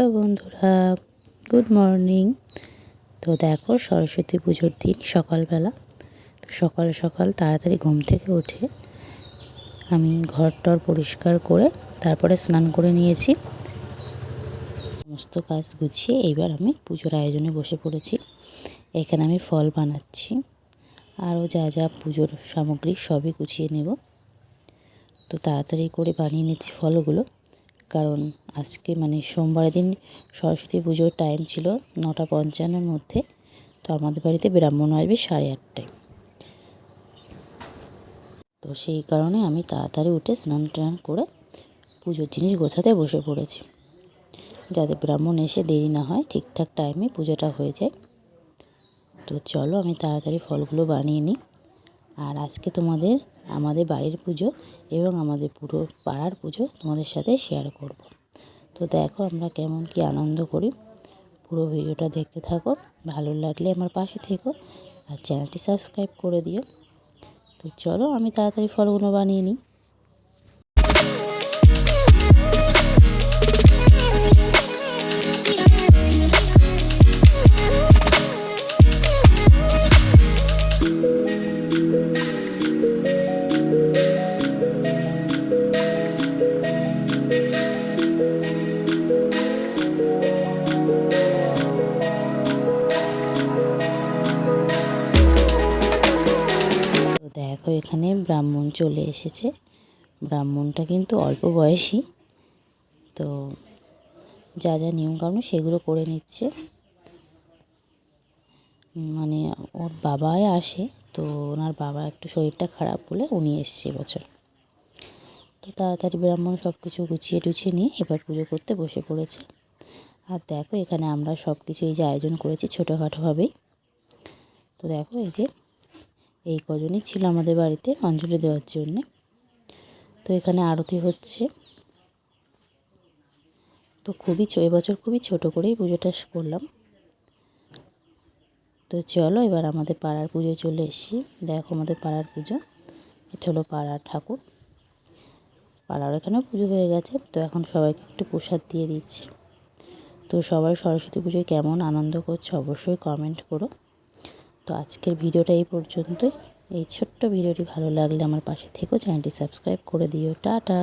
Hello বন্ধুরা, good morning. তো দেখো সরস্বতী পুজোর দিন সকালবেলা। তো সকাল সকাল তাড়াতাড়ি ঘুম থেকে উঠে আমি ঘরটর পরিষ্কার করে তারপরে স্নান করে নিয়েছি। সমস্ত কাজ গুছিয়ে এইবার আমি পুজোর আয়োজনে বসে পড়েছি। এখানে আমি ফল বানাচ্ছি, আরও যা যা পুজোর সামগ্রী সবই গুছিয়ে নেব। তো তাড়াতাড়ি করে বানিয়ে নিচ্ছি ফলগুলো, কারণ আজকে সোমবারের দিন সরস্বতী পুজোর টাইম ছিল 9:55-এর মধ্যে। তো আমাদের বাড়িতে ব্রাহ্মণ আসবে 8:30টায়। তো সেই কারণে আমি তাড়াতাড়ি উঠে স্নান টান করে পুজোর জিনিস গোছাতে বসে পড়েছি, যাতে ব্রাহ্মণ এসে দেরি না হয়, ঠিকঠাক টাইমে পুজোটা হয়ে যায়। তো চলো আমি তাড়াতাড়ি ফলগুলো বানিয়ে নিই। আর আজকে তোমাদের আমাদের বাড়ির পুজো এবং আমাদের পুরো পাড়ার পুজো তোমাদের সাথে শেয়ার করব। তো দেখো আমরা কেমন কি আনন্দ করি, পুরো ভিডিওটা দেখতে থাকো। ভালো লাগলে আমার পাশে থেকো আর চ্যানেলটি সাবস্ক্রাইব করে দিও। তো চলো আমি তাড়াতাড়ি ফলগুলো বানিয়ে নিই। দেখো এখানে ব্রাহ্মণ চলে এসেছে। ব্রাহ্মণটা কিন্তু অল্প বয়সী, তো যা যা নিয়মকানুন সেগুলো করে নিচ্ছে। ওর বাবাই আসে, তো ওনার বাবা একটু শরীরটা খারাপ বলে উনি এসছে এবছর। তো তাড়াতাড়ি ব্রাহ্মণ সব কিছু গুছিয়ে টুছিয়ে নিয়ে এবার পুজো করতে বসে পড়েছে। আর দেখো এখানে আমরা সব কিছু এই যে আয়োজন করেছি ছোটোখাটোভাবেই। তো দেখো এই কজনই ছিল আমাদের বাড়িতে অঞ্জলি দেওয়ার জন্যে। তো এখানে আরতি হচ্ছে। তো এবছর খুবই ছোট করেই পুজোটা করলাম। তো চলো এবার আমাদের পাড়ার পুজো চলে এসেছি। দেখো আমাদের পাড়ার পুজো, এটা হলো পাড়ার ঠাকুর। পাড়ার এখানেও পুজো হয়ে গেছে, তো এখন সবাইকে একটু প্রসাদ দিয়ে দিচ্ছে। তো সবাই সরস্বতী পুজোয় কেমন আনন্দ করছে অবশ্যই কমেন্ট করো। তো আজকের ভিডিওটা এই পর্যন্তই। এই ছোট্ট ভিডিওটি ভালো লাগলে আমার পাশে থেকো, চ্যানেলটি সাবস্ক্রাইব করে দিও। টাটা।